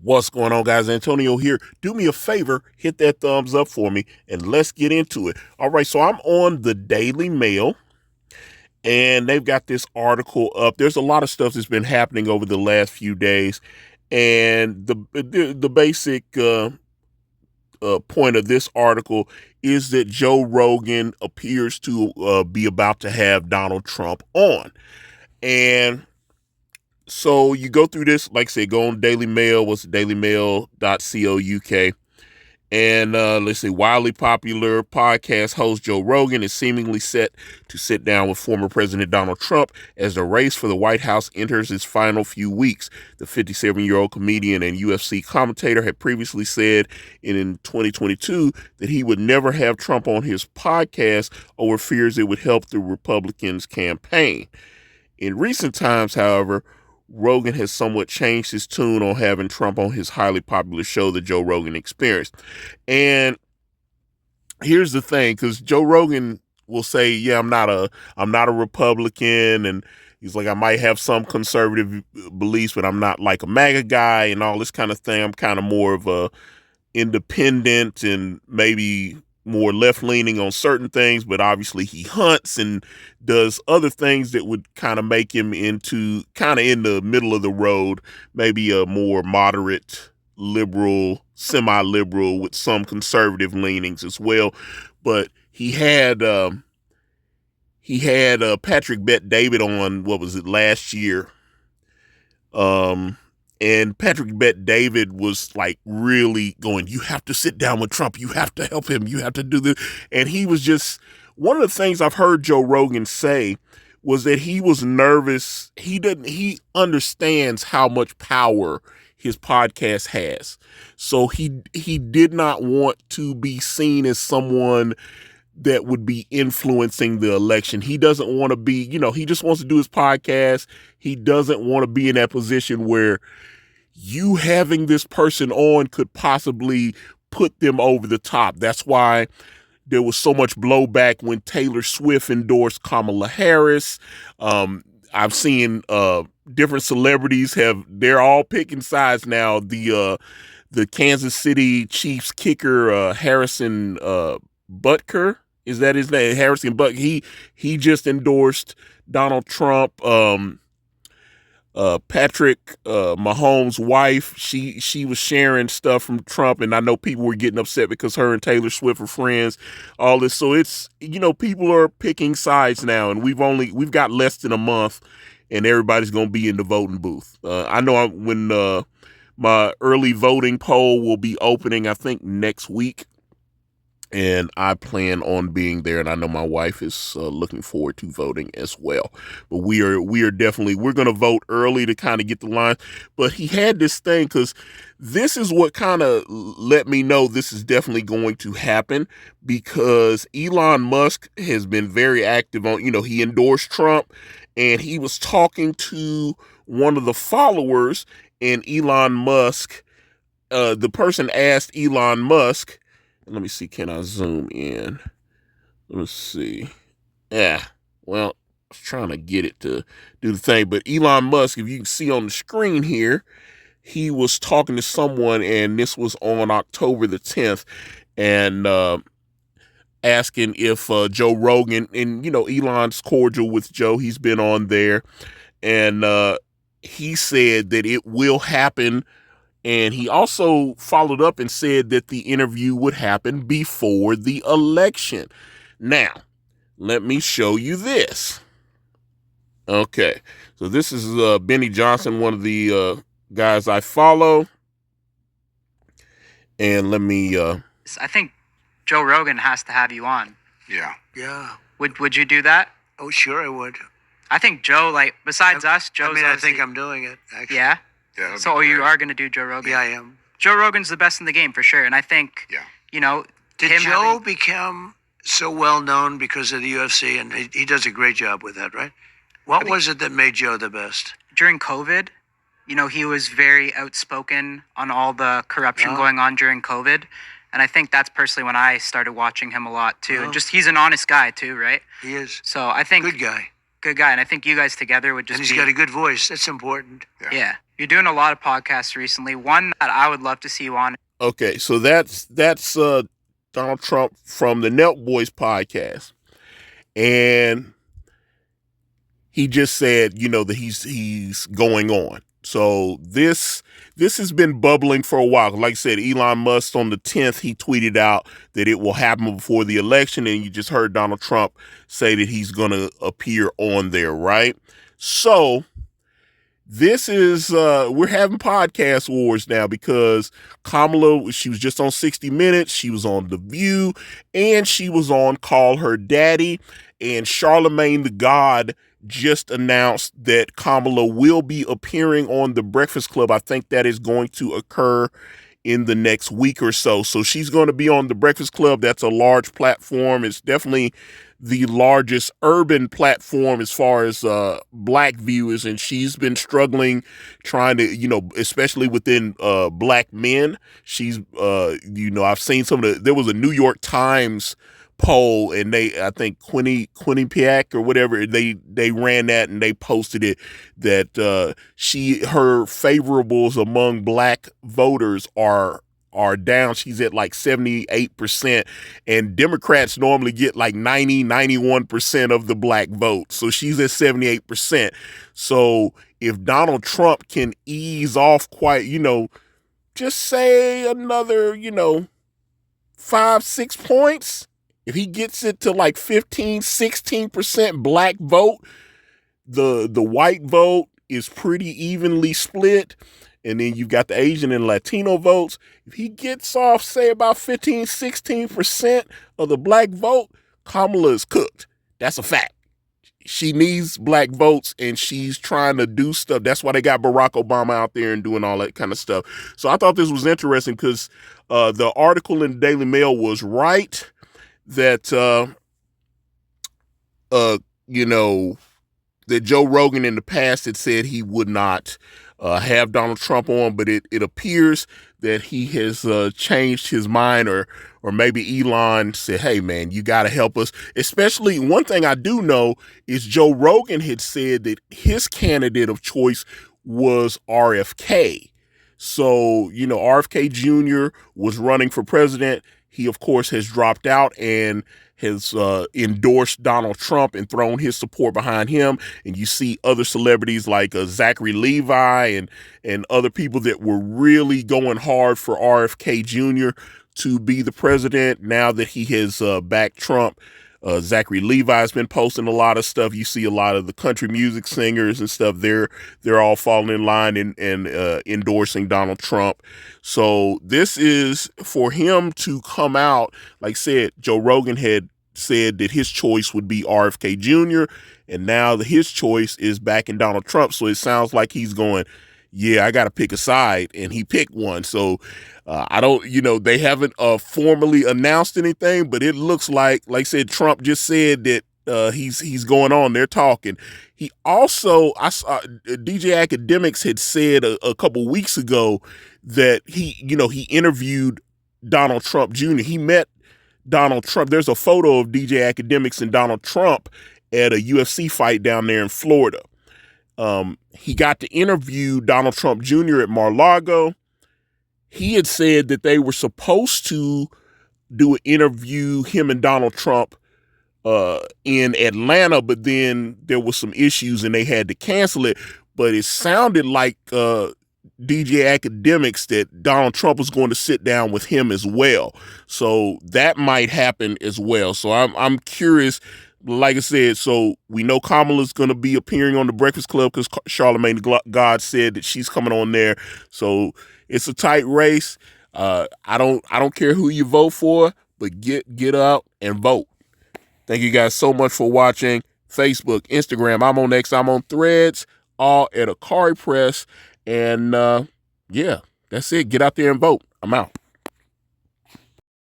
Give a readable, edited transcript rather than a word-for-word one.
What's going on, guys? Antonio here. Do me a favor, hit that thumbs up for me, and let's get into it. All right, so I'm on the Daily Mail, and they've got this article up. There's a lot of stuff that's been happening over the last few days, and the basic point of this article is that Joe Rogan appears to be about to have Donald Trump on, and so you go through this, like I said, go on Daily Mail. What's dailymail.co.uk? And let's see, wildly popular podcast host Joe Rogan is seemingly set to sit down with former President Donald Trump as the race for the White House enters its final few weeks. The 57-year-old comedian and UFC commentator had previously said in 2022 that he would never have Trump on his podcast over fears it would help the Republicans' campaign. In recent times, however, Rogan has somewhat changed his tune on having Trump on his highly popular show, The Joe Rogan Experience. And here's the thing, because Joe Rogan will say, "Yeah, I'm not a Republican," and he's like, "I might have some conservative beliefs, but I'm not like a MAGA guy and all this kind of thing. I'm kind of more of a independent and maybe more left leaning on certain things, but obviously he hunts and does other things that would kind of make him into kind of in the middle of the road, maybe a more moderate liberal, semi-liberal with some conservative leanings as well." But he had Patrick Bet David on, what was it, last year. Um and Patrick Bet David was like really going, "You have to sit down with Trump. You have to help him. You have to do this." And he was just, one of the things I've heard Joe Rogan say was that he was nervous. He understands how much power his podcast has. So he did not want to be seen as someone that would be influencing the election. He doesn't want to be, he just wants to do his podcast. He doesn't want to be in that position where you having this person on could possibly put them over the top. That's why there was so much blowback when Taylor Swift endorsed Kamala Harris. I've seen different celebrities they're all picking sides now. The Kansas City Chiefs kicker, Harrison Butker, is that his name? Harrison Butker. He just endorsed Donald Trump. Patrick Mahomes' wife, she was sharing stuff from Trump, and I know people were getting upset because her and Taylor Swift are friends. All this, so it's, people are picking sides now, and we've got less than a month, and everybody's gonna be in the voting booth. I know when my early voting poll will be opening, I think next week, and I plan on being there, and I know my wife is looking forward to voting as well. But we're going to vote early to kind of get the line. But he had this thing, because this is what kind of let me know this is definitely going to happen, because Elon Musk has been very active on, he endorsed Trump, and he was talking to one of the followers, and Elon Musk, the person asked Elon Musk. Let me see. Can I zoom in? Let's see. Yeah. Well, I was trying to get it to do the thing. But Elon Musk, if you can see on the screen here, he was talking to someone, and this was on October the 10th, and asking if Joe Rogan, and, Elon's cordial with Joe. He's been on there. And he said that it will happen. And he also followed up and said that the interview would happen before the election. Now, let me show you this. Okay, so this is Benny Johnson, one of the guys I follow. And let me... I think Joe Rogan has to have you on. Yeah. Yeah. Would you do that? Oh, sure I would. I think Joe, besides us, Joe's I think I'm doing it, actually. Yeah? Yeah. So you are going to do Joe Rogan? Yeah, I am. Joe Rogan's the best in the game, for sure. And I think, Did Joe become so well known because of the UFC? And he does a great job with that, right? What was it that made Joe the best? During COVID, he was very outspoken on all the corruption going on during COVID. And I think that's personally when I started watching him a lot, too. And he's an honest guy, too, right? He is. So I think... Good guy. good guy, and I think you guys together would just. And he's got a good voice. That's important. Yeah, you're doing a lot of podcasts recently. One that I would love to see you on. Okay, so that's Donald Trump from the Nelk Boys podcast, and he just said, that he's going on. So this has been bubbling for a while. Like I said, Elon Musk on the 10th, he tweeted out that it will happen before the election, and you just heard Donald Trump say that he's going to appear on there, right? So this is, we're having podcast wars now because Kamala, she was just on 60 Minutes, she was on The View, and she was on Call Her Daddy, and Charlemagne the God just announced that Kamala will be appearing on The Breakfast Club. I think that is going to occur in the next week or so. So she's going to be on The Breakfast Club. That's a large platform. It's definitely the largest urban platform as far as black viewers, and she's been struggling trying to, especially within black men. She's, I've seen there was a New York Times poll, and I think Quinnipiac or whatever, they ran that and they posted it that her favorables among black voters are down. She's at like 78%, and Democrats normally get like 91% of the black vote. So she's at 78%. So if Donald Trump can ease off quite, just say another, 5-6 points, if he gets it to like 15-16% black vote, the white vote is pretty evenly split. And then you've got the Asian and Latino votes. If he gets off, say, about 15-16% of the black vote, Kamala is cooked. That's a fact. She needs black votes, and she's trying to do stuff. That's why they got Barack Obama out there and doing all that kind of stuff. So I thought this was interesting because the article in the Daily Mail was right that, that Joe Rogan in the past had said he would not have Donald Trump on, but it appears that he has changed his mind, or maybe Elon said, hey man, you got to help us. Especially one thing I do know is Joe Rogan had said that his candidate of choice was RFK. So, RFK Jr. was running for president. He, of course, has dropped out and has endorsed Donald Trump and thrown his support behind him. And you see other celebrities like Zachary Levi and other people that were really going hard for RFK Jr. to be the president. Now that he has backed Trump, Zachary Levi's been posting a lot of stuff. You see a lot of the country music singers and stuff. They're all falling in line and endorsing Donald Trump. So this is for him to come out. Like I said, Joe Rogan had said that his choice would be RFK Jr. And now his choice is backing Donald Trump. So it sounds like he's going, yeah, I got to pick a side, and he picked one. So I don't, they haven't formally announced anything, but it looks like I said, Trump just said that he's going on. They're talking. He also, I saw DJ Academics had said a couple weeks ago that he interviewed Donald Trump Jr. He met Donald Trump. There's a photo of DJ Academics and Donald Trump at a UFC fight down there in Florida. He got to interview Donald Trump Jr. at Mar-a-Lago. He had said that they were supposed to do an interview, him and Donald Trump, in Atlanta, but then there was some issues and they had to cancel it. But it sounded like DJ Academics that Donald Trump was going to sit down with him as well. So that might happen as well. So I'm curious. Like I said, so we know Kamala's going to be appearing on The Breakfast Club because Charlemagne the God said that she's coming on there. So it's a tight race. I don't care who you vote for, but get out and vote. Thank you guys so much for watching. Facebook, Instagram, I'm on X, I'm on Threads, all at Ikari Press. And yeah, that's it. Get out there and vote. I'm out.